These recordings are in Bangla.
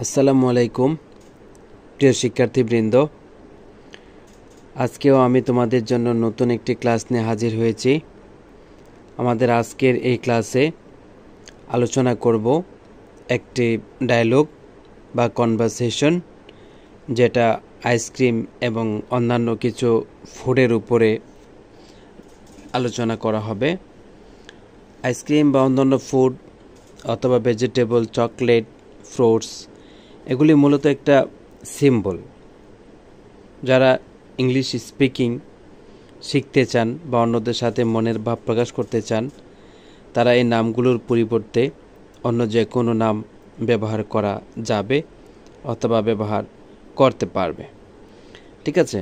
আসসালামু আলাইকুম প্রিয় শিক্ষার্থীবৃন্দ, আজকেও আমি তোমাদের জন্য নতুন একটি ক্লাস নিয়ে হাজির হয়েছি। আমাদের আজকের এই ক্লাসে আলোচনা করব একটি ডায়লগ বা কনভারসেশন, যেটা আইসক্রিম এবং অন্যান্য কিছু ফুডের উপরে আলোচনা করা হবে। আইসক্রিম বা অন্যান্য ফুড অথবা ভেজিটেবল, চকলেট, ফ্রুটস এগুলি মূলত একটা সিম্বল। যারা ইংলিশ স্পিকিং শিখতে চান বা অন্যদের সাথে মনের ভাব প্রকাশ করতে চান, তারা এই নামগুলোর পরিবর্তে অন্য যে কোনো নাম ব্যবহার করা যাবে অথবা ব্যবহার করতে পারবে। ঠিক আছে,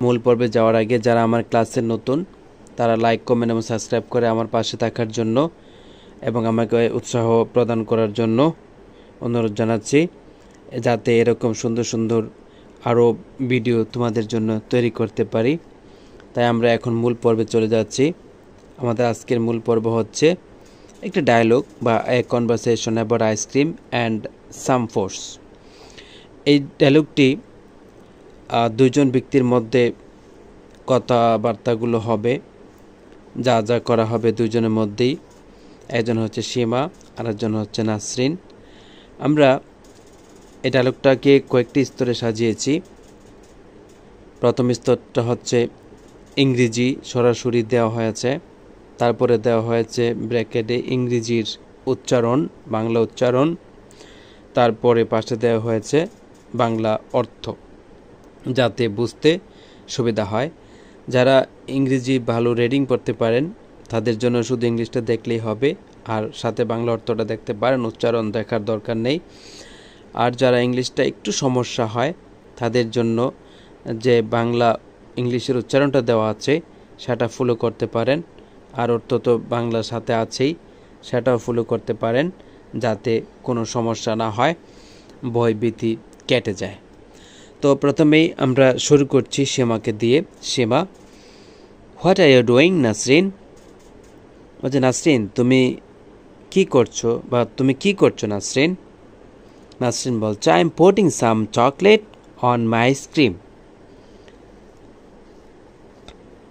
মূল পর্বে যাওয়ার আগে যারা আমার ক্লাসে নতুন, তারা লাইক, কমেন্ট এবং সাবস্ক্রাইব করে আমার পাশে থাকার জন্য এবং আমাকে উৎসাহ প্রদান করার জন্য অনুরোধ জানাচ্ছি, যাতে এরকম সুন্দর সুন্দর আরও ভিডিও তোমাদের জন্য তৈরি করতে পারি। তাই আমরা এখন মূল পর্বে চলে যাচ্ছি। আমাদের আজকের মূল পর্ব হচ্ছে একটি ডায়লগ বা a conversation about ice cream and some force. এই ডায়লগটি দুইজন ব্যক্তির মধ্যে কথাবার্তাগুলো হবে, যা যা করা হবে দুইজনের মধ্যেই। একজন হচ্ছে সীমা আর একজন হচ্ছে নাসরিন। আমরা এই ডায়লগটাকে কয়েকটি স্তরে সাজিয়েছি। প্রথম স্তরটা হচ্ছে ইংরেজি সরাসরি দেওয়া হয়েছে, তারপরে দেওয়া হয়েছে ব্র্যাকেটে ইংরেজির উচ্চারণ, বাংলা উচ্চারণ, তারপরে পাশে দেওয়া হয়েছে বাংলা অর্থ, যাতে বুঝতে সুবিধা হয়। যারা ইংরেজি ভালো রিডিং পড়তে পারেন তাদের জন্য শুধু ইংলিশটা দেখলেই হবে, আর সাথে বাংলা অর্থটা দেখতে পারেন, উচ্চারণ দেখার দরকার নেই। আর যারা ইংলিশটা একটু সমস্যা হয় তাদের জন্য যে বাংলা ইংলিশের উচ্চারণটা দেওয়া আছে সেটা ফলো করতে পারেন, আর অর্থ তো বাংলার সাথে আছেই, সেটাও ফলো করতে পারেন, যাতে কোনো সমস্যা না হয়, ভয়ভীতি কেটে যায়। তো প্রথমেই আমরা শুরু করছি সীমাকে দিয়ে। Seema, what are you doing Nasrin? বলছে নাসরিন, তুমি কি করছো বা তুমি কি করছো নাসরিন? নাসরিন বলছে, I am putting some chocolate on my ice cream.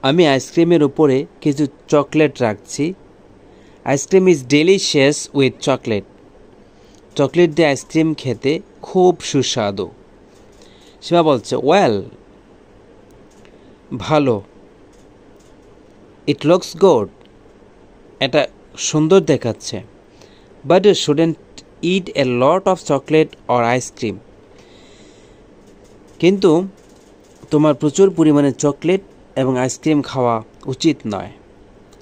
আমি আইসক্রিমের উপরে কিছু চকলেট রাখছি। Ice cream is delicious with chocolate. Chocolate দিয়ে আইসক্রিম খেতে খুব সুস্বাদু। সীমা বলছে, ওয়েল, ভালো। ইট লুকস গুড, এটা সুন্দর দেখাচ্ছে। But you shouldn't eat a lot of chocolate or ice cream. কিন্তু তোমার প্রচুর পরিমাণে চকলেট এবং আইসক্রিম খাওয়া উচিত নয়।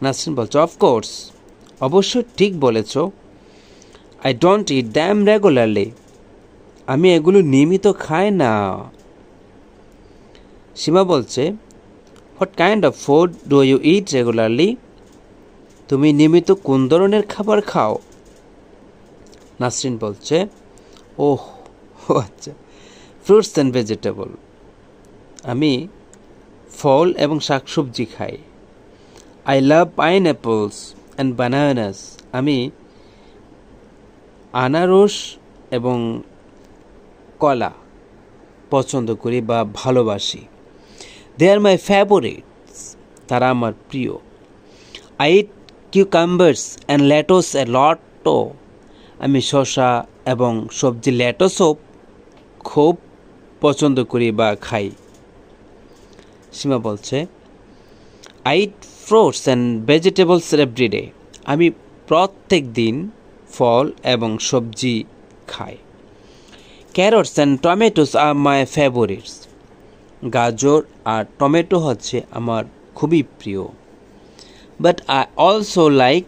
নাসরিন বলছে, অফকোর্স, অবশ্য ঠিক বলেছ। I don't eat them regularly. আমি এগুলো নিয়মিত খাই না। সীমা বলছে, what kind of food do you eat regularly? তুমি নিয়মিত কোন ধরনের খাবার খাও? নাসরিন বলছে, ওহ আচ্ছা, ফ্রুটস অ্যান্ড ভেজিটেবল। আমি ফল এবং শাকসবজি খাই। I love pineapples and bananas. আমি আনারস এবং কলা পছন্দ করি বা ভালোবাসি। They are my favourites. তারা আমার প্রিয়। I eat cucumbers and lettuce a লটও। আমি শসা এবং সবজি লেটুসও খুব পছন্দ করি বা খাই। সীমা বলছে, I eat fruits and vegetables everyday. আমি প্রত্যেক দিন ফল এবং সবজি খাই। Carrots and tomatoes are my favourites. গাজর আর টমেটো হচ্ছে আমার খুবই প্রিয়। But I also like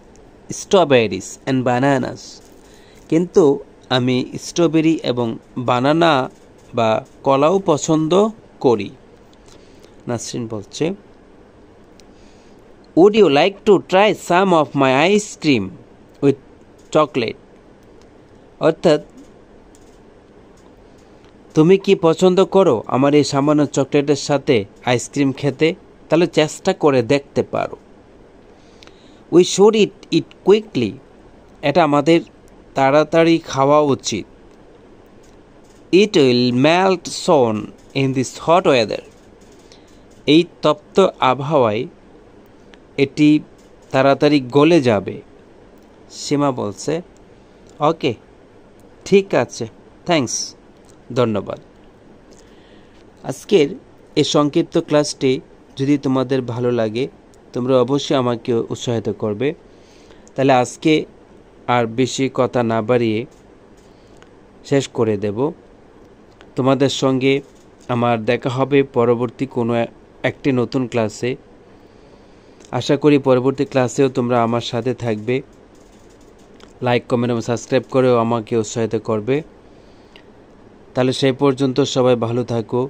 strawberries and bananas. কিন্তু আমি স্ট্রবেরি এবং বানানা বা কলাও পছন্দ করি। নাসরিন বলছে, would you like to try some of my ice cream with chocolate? অর্থাৎ, তুমি কি পছন্দ করো আমার এই সামান্য চকলেটের সাথে আইসক্রিম খেতে? তাহলে চেষ্টা করে দেখতে পারো। We should it quickly. এটা আমাদের তাড়াতাড়ি খাওয়া উচিত। It will melt soon in this hot weather. এই তপ্ত আবহাওয়ায় এটি তাড়াতাড়ি গলে যাবে। সীমা বলছে ওকে, ঠিক আছে, থ্যাঙ্কস, ধন্যবাদ। আজকের এই সংক্ষিপ্ত ক্লাসটি যদি তোমাদের ভালো লাগে তোমরা অবশ্যই আমাকে উৎসাহিত করবে। তাহলে আজকে আর বেশি কথা না বাড়িয়ে শেষ করে দেব। তোমাদের সঙ্গে আমার দেখা হবে পরবর্তী কোনো একটি নতুন ক্লাসে। আশা করি পরবর্তী ক্লাসেও তোমরা আমার সাথে থাকবে। লাইক, কমেন্ট এবং সাবস্ক্রাইব করেও আমাকে উৎসাহিত করবে। তাহলে সেই পর্যন্ত সবাই ভালো থাকো।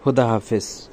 খুদা হাফেজ।